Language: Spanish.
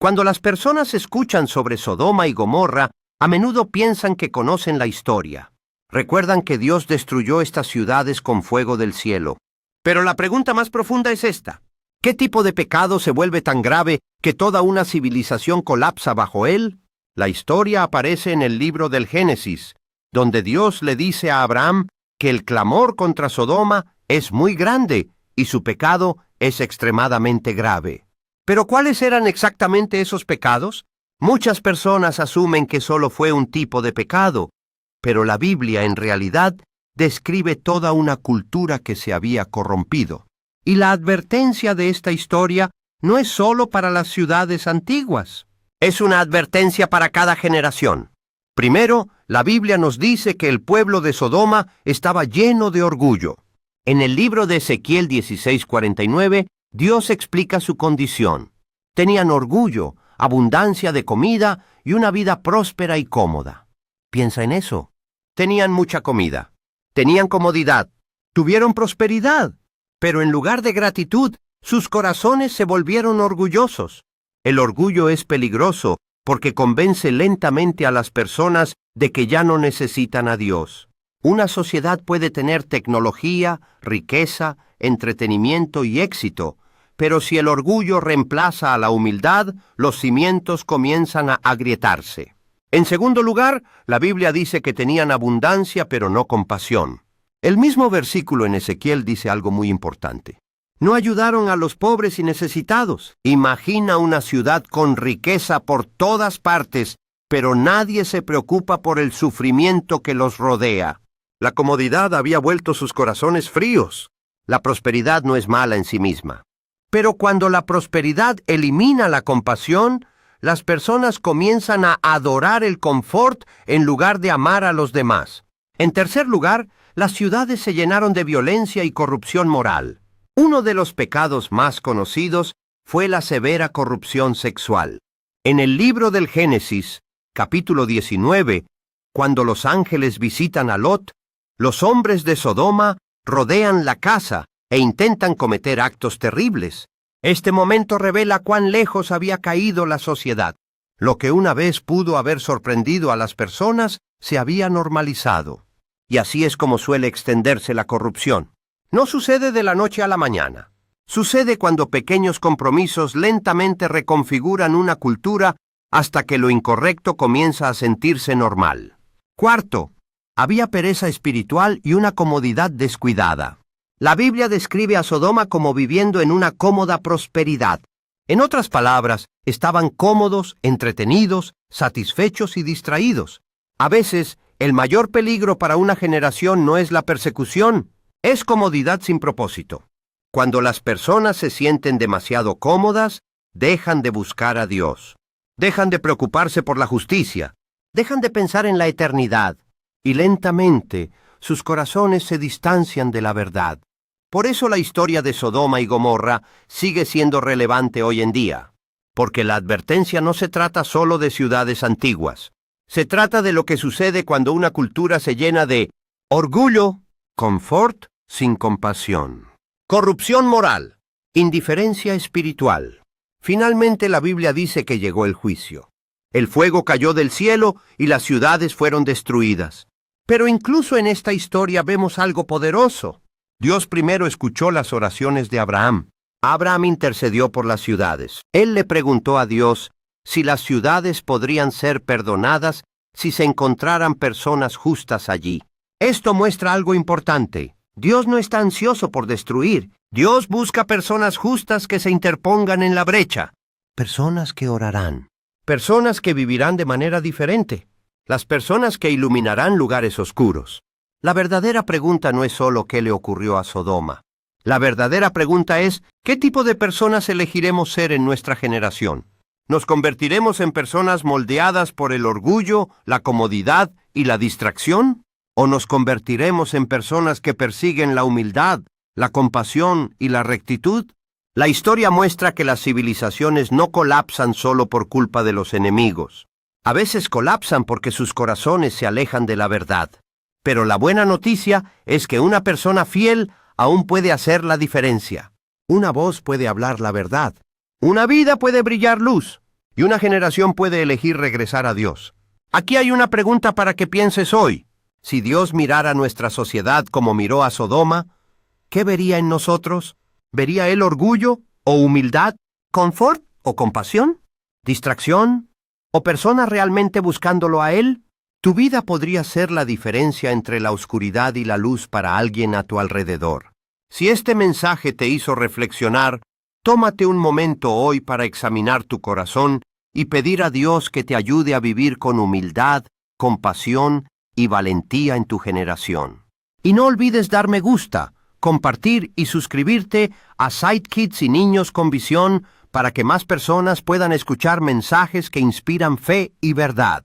Cuando las personas escuchan sobre Sodoma y Gomorra, a menudo piensan que conocen la historia. Recuerdan que Dios destruyó estas ciudades con fuego del cielo. Pero la pregunta más profunda es esta: ¿qué tipo de pecado se vuelve tan grave que toda una civilización colapsa bajo él? La historia aparece en el libro del Génesis, donde Dios le dice a Abraham que el clamor contra Sodoma es muy grande y su pecado es extremadamente grave. ¿Pero cuáles eran exactamente esos pecados? Muchas personas asumen que solo fue un tipo de pecado, pero la Biblia en realidad describe toda una cultura que se había corrompido. Y la advertencia de esta historia no es solo para las ciudades antiguas. Es una advertencia para cada generación. Primero, la Biblia nos dice que el pueblo de Sodoma estaba lleno de orgullo. En el libro de Ezequiel 16:49, Dios explica su condición. Tenían orgullo, abundancia de comida y una vida próspera y cómoda. Piensa en eso. Tenían mucha comida, tenían comodidad, tuvieron prosperidad, pero en lugar de gratitud, sus corazones se volvieron orgullosos. El orgullo es peligroso porque convence lentamente a las personas de que ya no necesitan a Dios. Una sociedad puede tener tecnología, riqueza, entretenimiento y éxito, pero si el orgullo reemplaza a la humildad, los cimientos comienzan a agrietarse. En segundo lugar, la Biblia dice que tenían abundancia pero no compasión. El mismo versículo en Ezequiel dice algo muy importante. No ayudaron a los pobres y necesitados. Imagina una ciudad con riqueza por todas partes, pero nadie se preocupa por el sufrimiento que los rodea. La comodidad había vuelto sus corazones fríos. La prosperidad no es mala en sí misma. Pero cuando la prosperidad elimina la compasión, las personas comienzan a adorar el confort en lugar de amar a los demás. En tercer lugar, las ciudades se llenaron de violencia y corrupción moral. Uno de los pecados más conocidos fue la severa corrupción sexual. En el libro del Génesis, capítulo 19, cuando los ángeles visitan a Lot, los hombres de Sodoma rodean la casa e intentan cometer actos terribles. Este momento revela cuán lejos había caído la sociedad. Lo que una vez pudo haber sorprendido a las personas se había normalizado. Y así es como suele extenderse la corrupción. No sucede de la noche a la mañana. Sucede cuando pequeños compromisos lentamente reconfiguran una cultura hasta que lo incorrecto comienza a sentirse normal. Cuarto, había pereza espiritual y una comodidad descuidada. La Biblia describe a Sodoma como viviendo en una cómoda prosperidad. En otras palabras, estaban cómodos, entretenidos, satisfechos y distraídos. A veces, el mayor peligro para una generación no es la persecución, es comodidad sin propósito. Cuando las personas se sienten demasiado cómodas, dejan de buscar a Dios. Dejan de preocuparse por la justicia. Dejan de pensar en la eternidad. Y lentamente, sus corazones se distancian de la verdad. Por eso la historia de Sodoma y Gomorra sigue siendo relevante hoy en día. Porque la advertencia no se trata solo de ciudades antiguas. Se trata de lo que sucede cuando una cultura se llena de orgullo, confort sin compasión, corrupción moral, indiferencia espiritual. Finalmente la Biblia dice que llegó el juicio. El fuego cayó del cielo y las ciudades fueron destruidas. Pero incluso en esta historia vemos algo poderoso. Dios primero escuchó las oraciones de Abraham. Abraham intercedió por las ciudades. Él le preguntó a Dios si las ciudades podrían ser perdonadas si se encontraran personas justas allí. Esto muestra algo importante. Dios no está ansioso por destruir. Dios busca personas justas que se interpongan en la brecha. Personas que orarán. Personas que vivirán de manera diferente. Las personas que iluminarán lugares oscuros. La verdadera pregunta no es solo qué le ocurrió a Sodoma. La verdadera pregunta es, ¿qué tipo de personas elegiremos ser en nuestra generación? ¿Nos convertiremos en personas moldeadas por el orgullo, la comodidad y la distracción? ¿O nos convertiremos en personas que persiguen la humildad, la compasión y la rectitud? La historia muestra que las civilizaciones no colapsan solo por culpa de los enemigos. A veces colapsan porque sus corazones se alejan de la verdad. Pero la buena noticia es que una persona fiel aún puede hacer la diferencia. Una voz puede hablar la verdad. Una vida puede brillar luz. y una generación puede elegir regresar a Dios. Aquí hay una pregunta para que pienses hoy. Si Dios mirara nuestra sociedad como miró a Sodoma, ¿qué vería en nosotros? ¿Vería Él orgullo o humildad, confort o compasión, distracción o personas realmente buscándolo a Él? Tu vida podría ser la diferencia entre la oscuridad y la luz para alguien a tu alrededor. Si este mensaje te hizo reflexionar, tómate un momento hoy para examinar tu corazón y pedir a Dios que te ayude a vivir con humildad, compasión y valentía en tu generación. Y no olvides dar me gusta, compartir y suscribirte a Sidekids y Niños con Visión para que más personas puedan escuchar mensajes que inspiran fe y verdad.